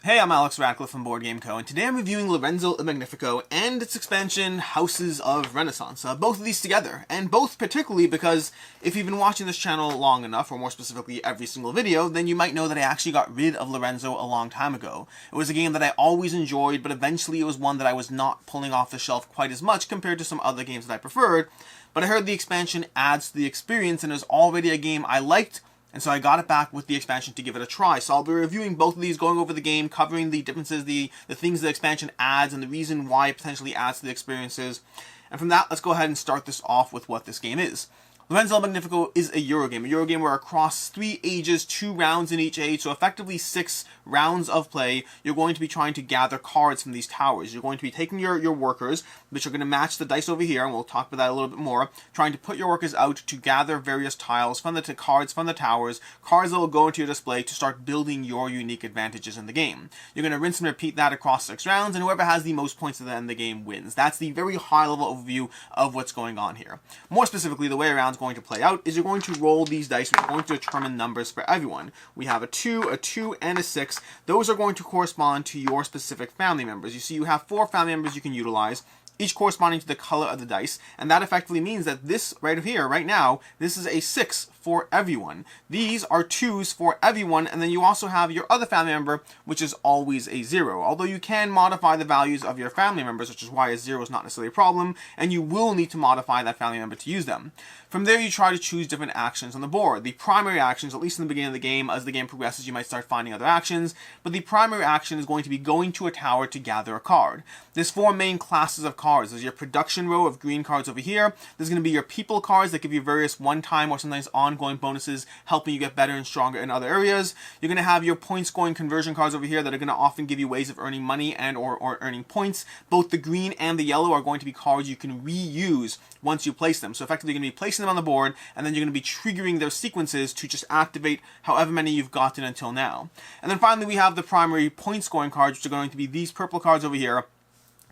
Hey, I'm Alex Radcliffe from Board Game Co, and today I'm reviewing Lorenzo and Magnifico and its expansion, Houses of Renaissance. Both of these together, and both particularly because if you've been watching this channel long enough, or more specifically every single video, then you might know that I actually got rid of Lorenzo a long time ago. It was a game that I always enjoyed, but eventually it was one that I was not pulling off the shelf quite as much compared to some other games that I preferred, but I heard the expansion adds to the experience, and it was already a game I liked, and so I got it back with the expansion to give it a try. So I'll be reviewing both of these, going over the game, covering the differences, the things the expansion adds, and the reason why it potentially adds to the experiences. And from that, let's go ahead and start this off with what this game is. Lorenzo Magnifico is a Eurogame where across 3 ages, 2 rounds in each age, so effectively 6 rounds of play, you're going to be trying to gather cards from these towers. You're going to be taking your workers, which are going to match the dice over here, and we'll talk about that a little bit more, trying to put your workers out to gather various tiles from the cards from the towers, cards that will go into your display to start building your unique advantages in the game. You're going to rinse and repeat that across 6 rounds, and whoever has the most points at the end of the game wins. That's the very high-level overview of what's going on here. More specifically, the way around going to play out is you're going to roll these dice. We're going to determine numbers for everyone. We have a 2, and a 6. Those are going to correspond to your specific family members. You see, you have 4 family members you can utilize, each corresponding to the color of the dice, and that effectively means that this right here, right now, this is a 6 for everyone. These are 2s for everyone, and then you also have your other family member, which is always a 0. Although you can modify the values of your family members, which is why a 0 is not necessarily a problem, and you will need to modify that family member to use them. From there, you try to choose different actions on the board. The primary actions, at least in the beginning of the game, as the game progresses, you might start finding other actions, but the primary action is going to be going to a tower to gather a card. There's 4 main classes of cards. There's your production row of green cards over here. There's going to be your people cards that give you various one-time or sometimes ongoing bonuses, helping you get better and stronger in other areas. You're going to have your point-scoring conversion cards over here that are going to often give you ways of earning money and or earning points. Both the green and the yellow are going to be cards you can reuse once you place them. So effectively, you're going to be placing them on the board, and then you're going to be triggering their sequences to just activate however many you've gotten until now. And then finally, we have the primary point-scoring cards, which are going to be these purple cards over here.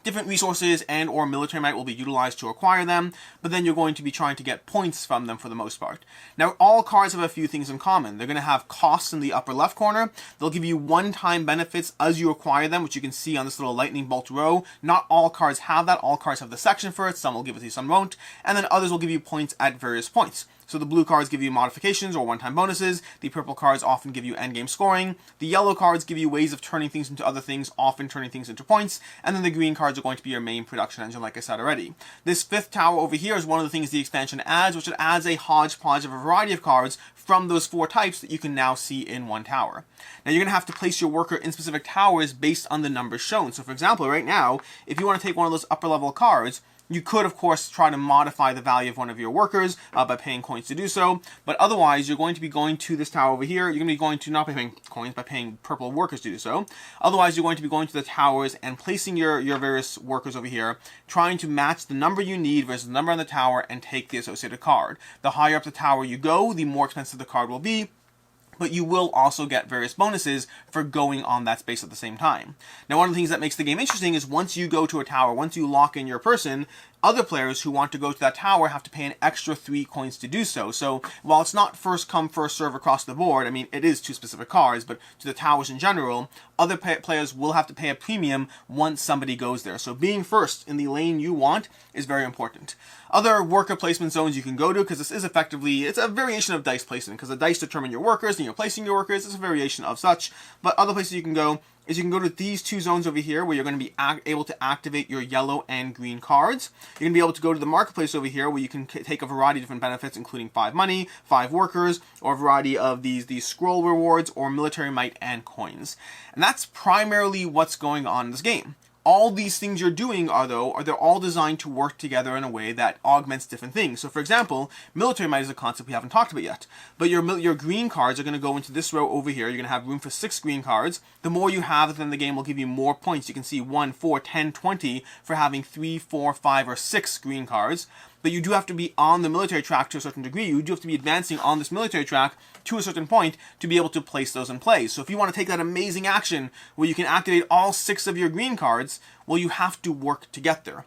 Different resources and or military might will be utilized to acquire them, but then you're going to be trying to get points from them for the most part. Now, all cards have a few things in common. They're going to have costs in the upper left corner. They'll give you one-time benefits as you acquire them, which you can see on this little lightning bolt row. Not all cards have that. All cards have the section for it. Some will give it to you, some won't. And then others will give you points at various points. So the blue cards give you modifications or one-time bonuses. The purple cards often give you endgame scoring. The yellow cards give you ways of turning things into other things, often turning things into points. And then the green cards are going to be your main production engine, like I said already. This 5th tower over here is one of the things the expansion adds, which it adds a hodgepodge of a variety of cards from those 4 types that you can now see in one tower. Now, you're going to have to place your worker in specific towers based on the numbers shown. So, for example, right now, if you want to take one of those upper-level cards, you could, of course, try to modify the value of one of your workers by paying coins to do so, but otherwise, you're going to be going to this tower over here. You're going to be going to, not by paying coins, by paying purple workers to do so. Otherwise, you're going to be going to the towers and placing your various workers over here, trying to match the number you need versus the number on the tower and take the associated card. The higher up the tower you go, the more expensive the card will be, but you will also get various bonuses for going on that space at the same time. Now, one of the things that makes the game interesting is once you go to a tower, once you lock in your person, other players who want to go to that tower have to pay an extra 3 coins to do so. So while it's not first come, first serve across the board, I mean, it is to specific cards, but to the towers in general, other players will have to pay a premium once somebody goes there. So being first in the lane you want is very important. Other worker placement zones you can go to, because this is effectively, it's a variation of dice placement, because the dice determine your workers, and you're placing your workers, it's a variation of such. But other places you can go is you can go to these 2 zones over here where you're going to be able to activate your yellow and green cards. You're going to be able to go to the marketplace over here where you can take a variety of different benefits, including 5 money, 5 workers, or a variety of these scroll rewards or military might and coins. And that's primarily what's going on in this game. All these things you're doing they're all designed to work together in a way that augments different things. So, for example, military might is a concept we haven't talked about yet. But your green cards are going to go into this row over here. You're going to have room for 6 green cards. The more you have, then the game will give you more points. You can see 1, 4, 10, 20 for having 3, 4, 5, or 6 green cards. But you do have to be on the military track to a certain degree. You do have to be advancing on this military track to a certain point to be able to place those in play. So if you want to take that amazing action where you can activate all 6 of your green cards, well, you have to work to get there.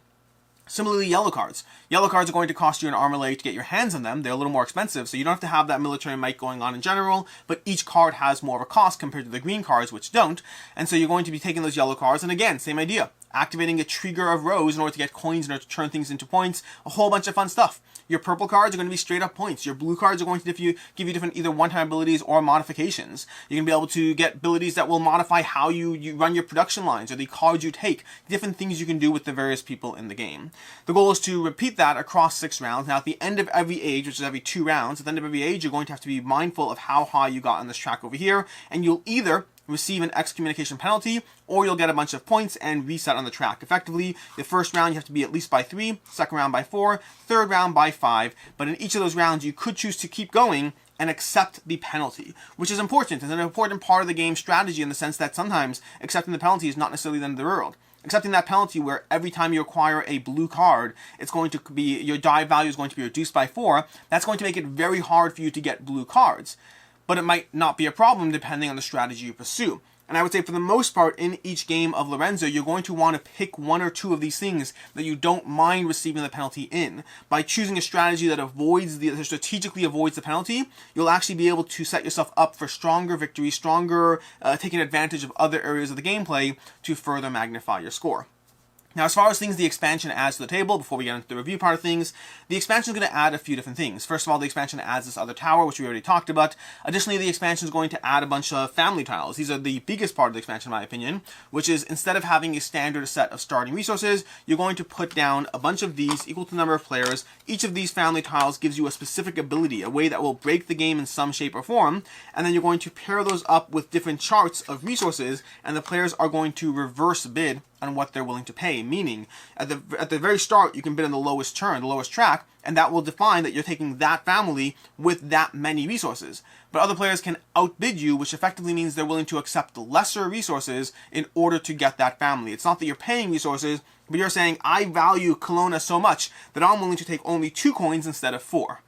Similarly, yellow cards. Yellow cards are going to cost you an arm or leg to get your hands on them. They're a little more expensive, so you don't have to have that military might going on in general, but each card has more of a cost compared to the green cards, which don't, and so you're going to be taking those yellow cards, and again, same idea. Activating a trigger of rows in order to get coins in order to turn things into points, a whole bunch of fun stuff. Your purple cards are going to be straight up points. Your blue cards are going to give you different either one-time abilities or modifications. You're going to be able to get abilities that will modify how you run your production lines or the cards you take, different things you can do with the various people in the game. The goal is to repeat that across 6 rounds. Now at the end of every age, which is every 2 rounds, at the end of every age you're going to have to be mindful of how high you got on this track over here, and you'll either receive an excommunication penalty, or you'll get a bunch of points and reset on the track. Effectively, the first round you have to be at least by 3, second round by 4, third round by 5, but in each of those rounds you could choose to keep going and accept the penalty, which is important. It's an important part of the game strategy in the sense that sometimes accepting the penalty is not necessarily the end of the world. Accepting that penalty where every time you acquire a blue card, it's going to be, your die value is going to be reduced by 4, that's going to make it very hard for you to get blue cards. But it might not be a problem depending on the strategy you pursue. And I would say for the most part in each game of Lorenzo, you're going to want to pick 1 or 2 of these things that you don't mind receiving the penalty in. By choosing a strategy that strategically avoids the penalty, you'll actually be able to set yourself up for stronger victories, taking advantage of other areas of the gameplay to further magnify your score. Now, as far as things the expansion adds to the table, before we get into the review part of things, the expansion is going to add a few different things. First of all, the expansion adds this other tower, which we already talked about. Additionally, the expansion is going to add a bunch of family tiles. These are the biggest part of the expansion, in my opinion, which is instead of having a standard set of starting resources, you're going to put down a bunch of these equal to the number of players. Each of these family tiles gives you a specific ability, a way that will break the game in some shape or form, and then you're going to pair those up with different charts of resources, and the players are going to reverse bid on what they're willing to pay, meaning at the very start you can bid on the lowest turn, the lowest track, and that will define that you're taking that family with that many resources. But other players can outbid you, which effectively means they're willing to accept lesser resources in order to get that family. It's not that you're paying resources, but you're saying, I value Kelowna so much that I'm willing to take only 2 coins instead of 4.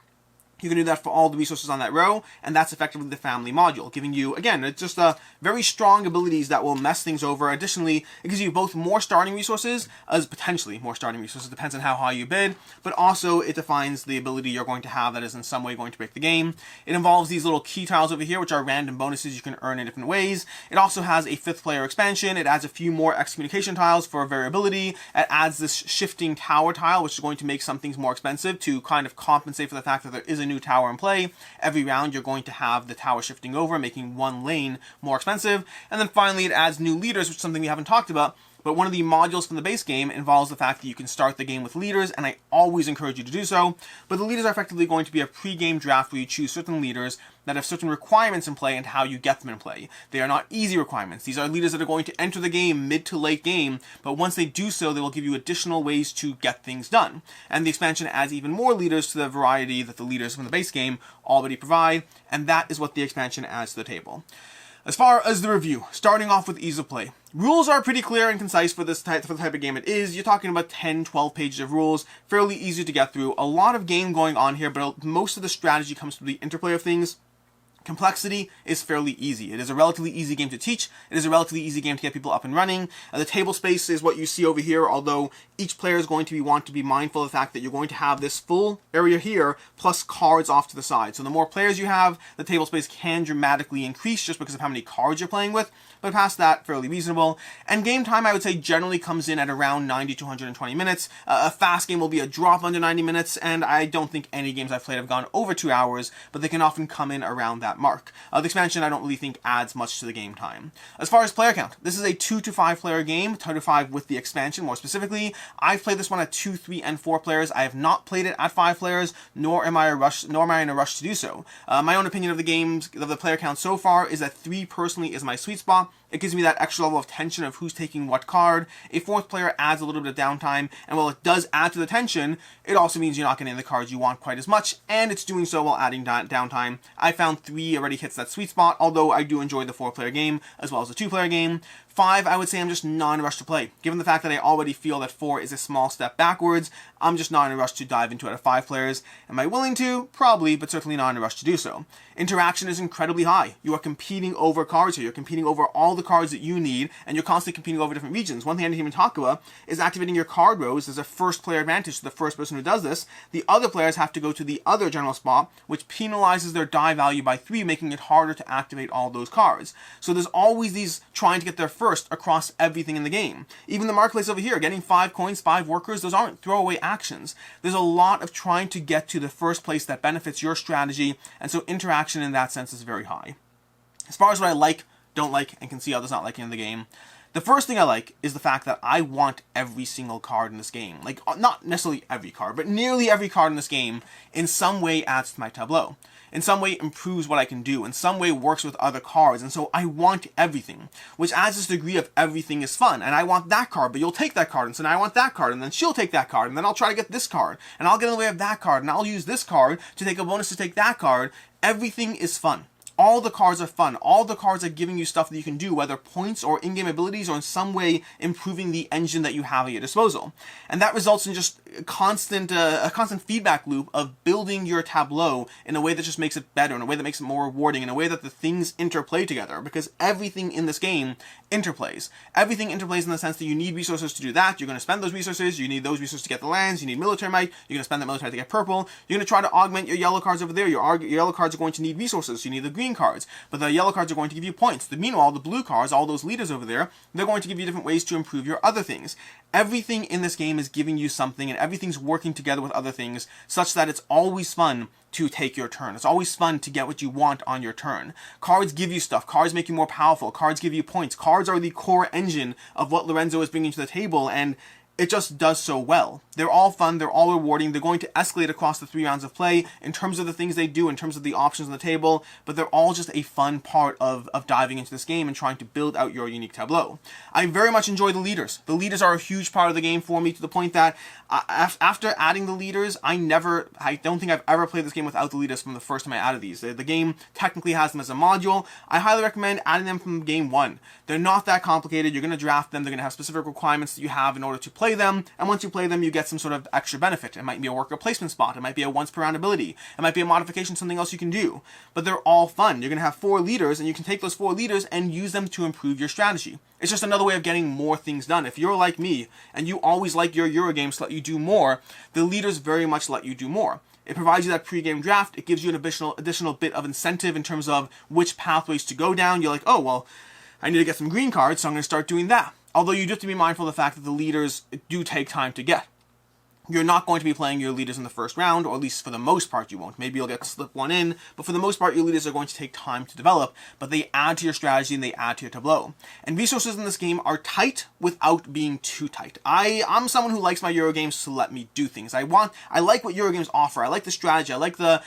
You can do that for all the resources on that row, and that's effectively the family module, giving you, again, it's just very strong abilities that will mess things over. Additionally, it gives you both more starting resources, as potentially more starting resources, depends on how high you bid, but also it defines the ability you're going to have that is in some way going to break the game. It involves these little key tiles over here, which are random bonuses you can earn in different ways. It also has a 5th player expansion. It adds a few more excommunication tiles for variability. It adds this shifting tower tile, which is going to make some things more expensive to kind of compensate for the fact that there is a new tower in play. Every round you're going to have the tower shifting over, making one lane more expensive. And then finally it adds new leaders, which is something we haven't talked about, but one of the modules from the base game involves the fact that you can start the game with leaders, and I always encourage you to do so. But the leaders are effectively going to be a pre-game draft where you choose certain leaders that have certain requirements in play and how you get them in play. They are not easy requirements. These are leaders that are going to enter the game mid to late game, but once they do so, they will give you additional ways to get things done. And the expansion adds even more leaders to the variety that the leaders from the base game already provide, and that is what the expansion adds to the table. As far as the review, starting off with ease of play. Rules are pretty clear and concise for the type of game it is. You're talking about 10, 12 pages of rules, fairly easy to get through. A lot of game going on here, but most of the strategy comes from the interplay of things. Complexity is fairly easy. It is a relatively easy game to teach. It is a relatively easy game to get people up and running. The table space is what you see over here, although each player is going to want to be mindful of the fact that you're going to have this full area here, plus cards off to the side. So the more players you have, the table space can dramatically increase just because of how many cards you're playing with, but past that, fairly reasonable. And game time, I would say, generally comes in at around 90 to 120 minutes. A fast game will be a drop under 90 minutes, and I don't think any games I've played have gone over 2 hours, but they can often come in around that mark. The expansion I don't really think adds much to the game time. As far as player count, this is a 2 to 5 player game, 2 to 5 with the expansion more specifically. I've played this one at 2, 3, and 4 players. I have not played it at 5 players, nor am I in a rush to do so. My own opinion of the player count so far is that 3 personally is my sweet spot. It gives me that extra level of tension of who's taking what card. A 4th player adds a little bit of downtime, and while it does add to the tension, it also means you're not getting the cards you want quite as much, and it's doing so while adding downtime. I found 3 already hits that sweet spot, although I do enjoy the 4-player game as well as the 2-player game. 5, I would say I'm just not in a rush to play. Given the fact that I already feel that 4 is a small step backwards, I'm just not in a rush to dive into it at 5 players. Am I willing to? Probably, but certainly not in a rush to do so. Interaction is incredibly high. You are competing over cards here. You're competing over all the cards that you need, and you're constantly competing over different regions. One thing I didn't even talk about is activating your card rows as a first player advantage to the first person who does this. The other players have to go to the other general spot, which penalizes their die value by 3, making it harder to activate all those cards. So there's always these trying to get there first across everything in the game. Even the marketplace over here, getting 5 coins, 5 workers, those aren't throwaway actions. There's a lot of trying to get to the first place that benefits your strategy, and so interaction in that sense is very high. As far as what I like, don't like, and can see others not liking in the game, the first thing I like is the fact that I want every single card in this game. Like, not necessarily every card, but nearly every card in this game in some way adds to my tableau. In some way improves what I can do, in some way works with other cards, and so I want everything, which adds this degree of everything is fun, and I want that card, but you'll take that card, and so now I want that card, and then she'll take that card, and then I'll try to get this card, and I'll get in the way of that card, and I'll use this card to take a bonus to take that card. Everything is fun. All the cards are fun. All the cards are giving you stuff that you can do, whether points or in-game abilities, or in some way improving the engine that you have at your disposal. And that results in just a constant feedback loop of building your tableau in a way that just makes it better, in a way that makes it more rewarding, in a way that the things interplay together, because everything in this game interplays. Everything interplays in the sense that you need resources to do that. You're going to spend those resources. You need those resources to get the lands. You need military might. You're going to spend that military to get purple. You're going to try to augment your yellow cards over there. Your yellow cards are going to need resources. You need the green cards, but the yellow cards are going to give you points. Meanwhile, the blue cards, all those leaders over there, they're going to give you different ways to improve your other things. Everything in this game is giving you something, and everything's working together with other things, such that it's always fun to take your turn. It's always fun to get what you want on your turn. Cards give you stuff. Cards make you more powerful. Cards give you points. Cards are the core engine of what Lorenzo is bringing to the table, and it just does so well. They're all fun, they're all rewarding, they're going to escalate across the 3 rounds of play in terms of the things they do, in terms of the options on the table, but they're all just a fun part of diving into this game and trying to build out your unique tableau. I very much enjoy the leaders. The leaders are a huge part of the game for me, to the point that after adding the leaders, I don't think I've ever played this game without the leaders from the first time I added these. The game technically has them as a module. I highly recommend adding them from game 1. They're not that complicated. You're going to draft them, they're going to have specific requirements that you have in order to play them, and once you play them, you get some sort of extra benefit. It might be a worker placement spot, it might be a once per round ability, it might be a modification, something else you can do, but they're all fun. You're going to have 4 leaders, and you can take those 4 leaders and use them to improve your strategy. It's just another way of getting more things done. If you're like me, and you always like your Eurogames to let you do more, the leaders very much let you do more. It provides you that pre-game draft, it gives you an additional bit of incentive in terms of which pathways to go down. You're like, oh, well, I need to get some green cards, so I'm going to start doing that. Although you do have to be mindful of the fact that the leaders do take time to get. You're not going to be playing your leaders in the first round, or at least for the most part you won't. Maybe you'll get to slip one in, but for the most part your leaders are going to take time to develop, but they add to your strategy and they add to your tableau. And resources in this game are tight without being too tight. I'm someone who likes my Eurogames to let me do things. I like what Eurogames offer. I like the strategy. I like the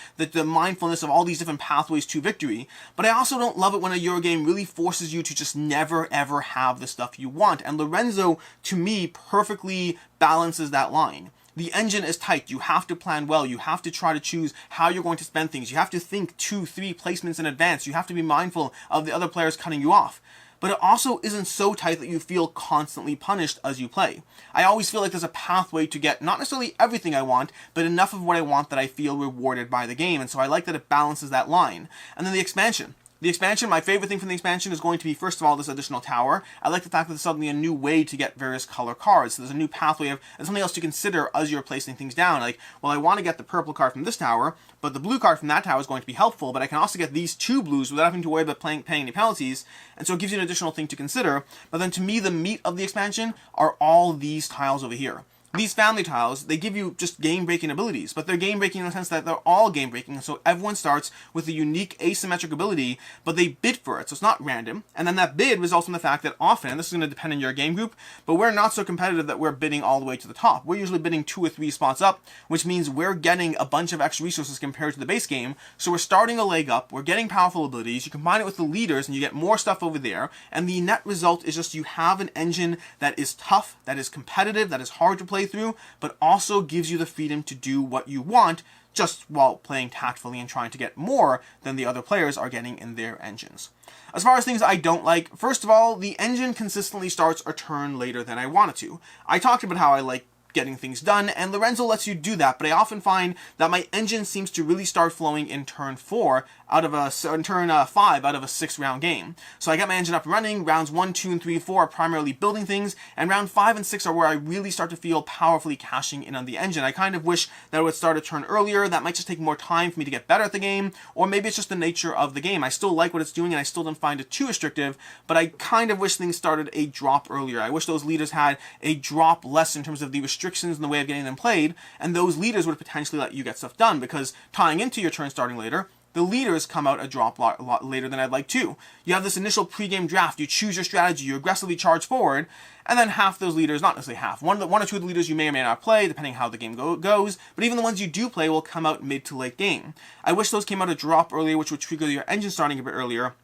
mindfulness of all these different pathways to victory, but I also don't love it when a Eurogame really forces you to just never ever have the stuff you want. And Lorenzo, to me, perfectly balances that line. The engine is tight. You have to plan well. You have to try to choose how you're going to spend things. You have to think 2-3 placements in advance. You have to be mindful of the other players cutting you off. But it also isn't so tight that you feel constantly punished as you play. I always feel like there's a pathway to get not necessarily everything I want, but enough of what I want that I feel rewarded by the game. And so I like that it balances that line. And then the expansion. The expansion, my favorite thing from the expansion is going to be, first of all, this additional tower. I like the fact that there's suddenly a new way to get various color cards. So there's a new pathway and something else to consider as you're placing things down. Like, well, I want to get the purple card from this tower, but the blue card from that tower is going to be helpful, but I can also get these 2 blues without having to worry about paying any penalties, and so it gives you an additional thing to consider. But then to me, the meat of the expansion are all these tiles over here. These family tiles, they give you just game-breaking abilities, but they're game-breaking in the sense that they're all game-breaking, and so everyone starts with a unique asymmetric ability, but they bid for it, so it's not random, and then that bid results in the fact that often, and this is going to depend on your game group, but we're not so competitive that we're bidding all the way to the top. We're usually bidding 2 or 3 spots up, which means we're getting a bunch of extra resources compared to the base game, so we're starting a leg up, we're getting powerful abilities, you combine it with the leaders, and you get more stuff over there, and the net result is just you have an engine that is tough, that is competitive, that is hard to play through, but also gives you the freedom to do what you want, just while playing tactfully and trying to get more than the other players are getting in their engines. As far as things I don't like, first of all, the engine consistently starts a turn later than I want it to. I talked about how I like getting things done, and Lorenzo lets you do that, but I often find that my engine seems to really start flowing in turn 4 out of turn 5 out of a 6-round game. So I got my engine up and running. Rounds 1, 2, and 3, 4 are primarily building things, and round 5 and 6 are where I really start to feel powerfully cashing in on the engine. I kind of wish that it would start a turn earlier. That might just take more time for me to get better at the game, or maybe it's just the nature of the game. I still like what it's doing, and I still don't find it too restrictive, but I kind of wish things started a drop earlier. I wish those leaders had a drop less in terms of the restrictions in the way of getting them played, and those leaders would potentially let you get stuff done, because tying into your turn starting later, the leaders come out a lot later than I'd like to. You have this initial pregame draft, you choose your strategy, you aggressively charge forward, and then half those leaders, not necessarily half, one or two of the leaders you may or may not play, depending how the game goes, but even the ones you do play will come out mid to late game. I wish those came out a drop earlier, which would trigger your engine starting a bit earlier.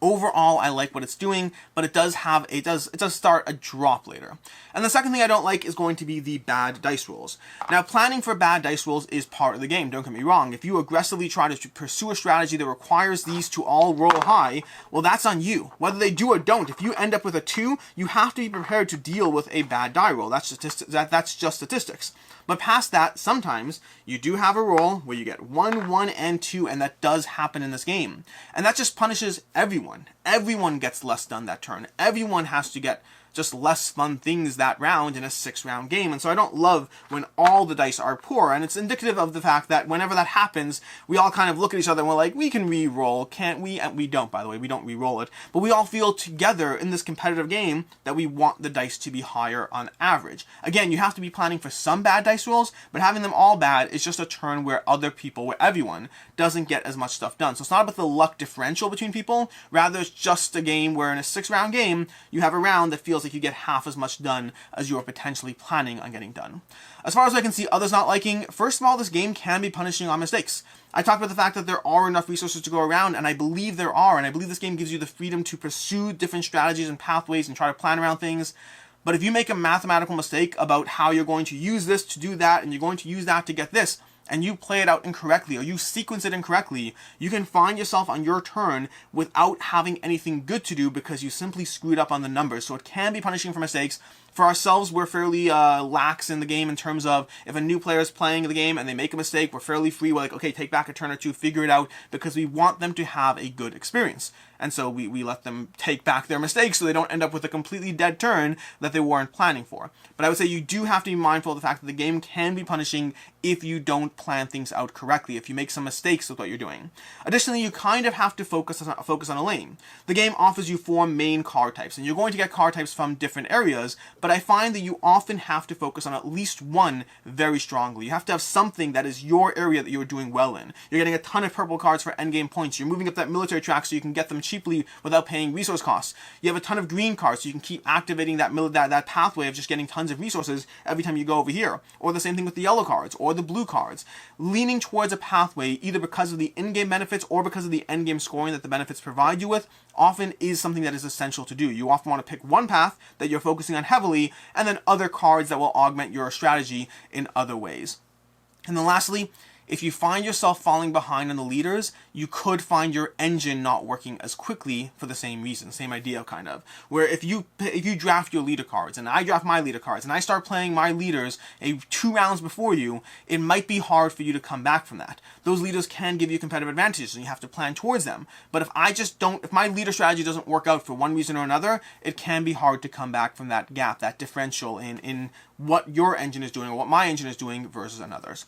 Overall, I like what it's doing, but it does start a drop later. And the second thing I don't like is going to be the bad dice rolls. Now, planning for bad dice rolls is part of the game, don't get me wrong. If you aggressively try to pursue a strategy that requires these to all roll high, well, that's on you. Whether they do or don't, if you end up with a 2, you have to be prepared to deal with a bad die roll. That's just statistics. But past that, sometimes you do have a roll where you get 1, 1, and 2, and that does happen in this game. And that just punishes everyone. Everyone gets less done that turn. Everyone has to get just less fun things that round in a 6-round game. And so I don't love when all the dice are poor, and it's indicative of the fact that whenever that happens, we all kind of look at each other and we're like, we can re-roll, can't we? And we don't, by the way, we don't re-roll it. But we all feel together in this competitive game that we want the dice to be higher on average. Again, you have to be planning for some bad dice rolls, but having them all bad is just a turn where everyone doesn't get as much stuff done. So it's not about the luck differential between people, rather it's just a game where in a 6-round game, you have a round that feels like you get half as much done as you are potentially planning on getting done. As far as I can see others not liking, first of all, this game can be punishing on mistakes. I talked about the fact that there are enough resources to go around, and I believe there are, and I believe this game gives you the freedom to pursue different strategies and pathways and try to plan around things. But if you make a mathematical mistake about how you're going to use this to do that, and you're going to use that to get this, and you play it out incorrectly, or you sequence it incorrectly, you can find yourself on your turn without having anything good to do because you simply screwed up on the numbers. So it can be punishing for mistakes. For ourselves, we're fairly lax in the game in terms of if a new player is playing the game and they make a mistake, we're fairly free. We're like, okay, take back a turn or two, figure it out, because we want them to have a good experience. And so we let them take back their mistakes so they don't end up with a completely dead turn that they weren't planning for. But I would say you do have to be mindful of the fact that the game can be punishing if you don't plan things out correctly, if you make some mistakes with what you're doing. Additionally, you kind of have to focus on a lane. The game offers you 4 main card types, and you're going to get card types from different areas, but I find that you often have to focus on at least one very strongly. You have to have something that is your area that you're doing well in. You're getting a ton of purple cards for endgame points. You're moving up that military track so you can get them cheaply without paying resource costs. You have a ton of green cards so you can keep activating that pathway of just getting tons of resources every time you go over here. Or the same thing with the yellow cards or the blue cards. Leaning towards a pathway either because of the in-game benefits or because of the end-game scoring that the benefits provide you with often is something that is essential to do. You often want to pick one path that you're focusing on heavily and then other cards that will augment your strategy in other ways. And then lastly, if you find yourself falling behind on the leaders, you could find your engine not working as quickly for the same reason, same idea kind of. Where if you draft your leader cards, and I draft my leader cards, and I start playing my leaders 2 rounds before you, it might be hard for you to come back from that. Those leaders can give you competitive advantages, and you have to plan towards them. But if my leader strategy doesn't work out for one reason or another, it can be hard to come back from that gap, that differential in what your engine is doing or what my engine is doing versus another's.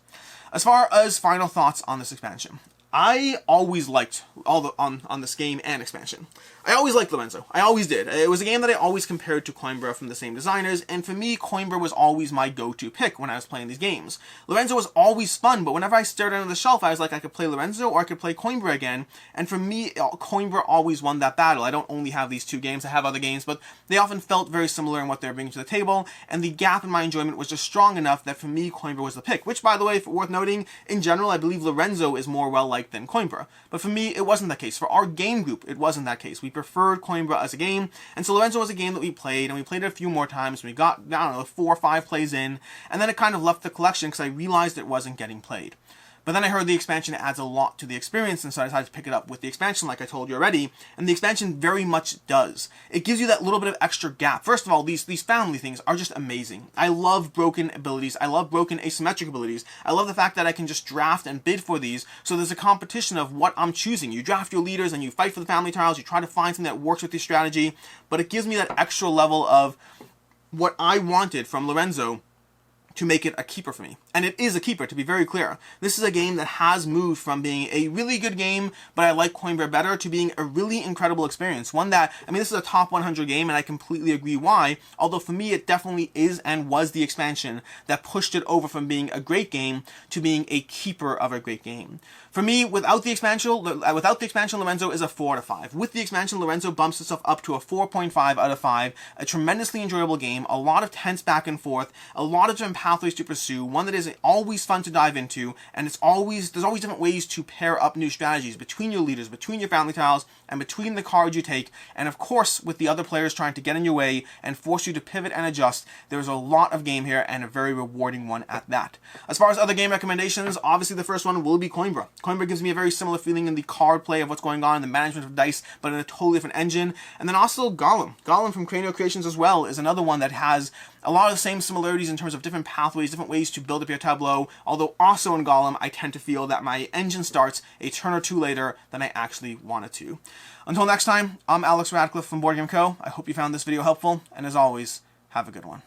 As far as final thoughts on this expansion, I always liked on this game and expansion. I always liked Lorenzo. I always did. It was a game that I always compared to Coimbra from the same designers, and for me, Coimbra was always my go-to pick when I was playing these games. Lorenzo was always fun, but whenever I stared under the shelf, I was like, I could play Lorenzo or I could play Coimbra again, and for me, Coimbra always won that battle. I don't only have these 2 games, I have other games, but they often felt very similar in what they were bringing to the table, and the gap in my enjoyment was just strong enough that for me, Coimbra was the pick, which, by the way, worth noting, in general, I believe Lorenzo is more well-liked than Coimbra. But for me, it wasn't that case. For our game group, it wasn't that case. We preferred Coimbra as a game, and so Lorenzo was a game that we played, and we played it a few more times. We got, 4 or 5 plays in, and then it kind of left the collection because I realized it wasn't getting played. But then I heard the expansion adds a lot to the experience, and so I decided to pick it up with the expansion, like I told you already. And the expansion very much does. It gives you that little bit of extra gap. First of all, these family things are just amazing. I love broken abilities. I love broken asymmetric abilities. I love the fact that I can just draft and bid for these. So there's a competition of what I'm choosing. You draft your leaders and you fight for the family tiles. You try to find something that works with your strategy. But it gives me that extra level of what I wanted from Lorenzo to make it a keeper for me. And it is a keeper, to be very clear. This is a game that has moved from being a really good game, but I like Coinbear better, to being a really incredible experience. One that, I mean, this is a top 100 game, and I completely agree why, although for me it definitely is and was the expansion that pushed it over from being a great game to being a keeper of a great game. For me, without the expansion, Lorenzo is a 4 out of 5. With the expansion, Lorenzo bumps itself up to a 4.5 out of 5. A tremendously enjoyable game, a lot of tense back and forth, a lot of different pathways to pursue, one that is always fun to dive into, and there's always different ways to pair up new strategies between your leaders, between your family tiles, and between the cards you take, and of course with the other players trying to get in your way and force you to pivot and adjust. There's a lot of game here, and a very rewarding one at that. As far as other game recommendations, obviously the first one will be Coinbear. Coinbear gives me a very similar feeling in the card play of what's going on in the management of dice, but in a totally different engine. And then also Golem. Golem from Cranio Creations as well is another one that has a lot of the same similarities in terms of different pathways, different ways to build up your tableau, although also in Golem I tend to feel that my engine starts a turn or two later than I actually want it to. Until next time, I'm Alex Radcliffe from Board Game Co. I hope you found this video helpful, and as always, have a good one.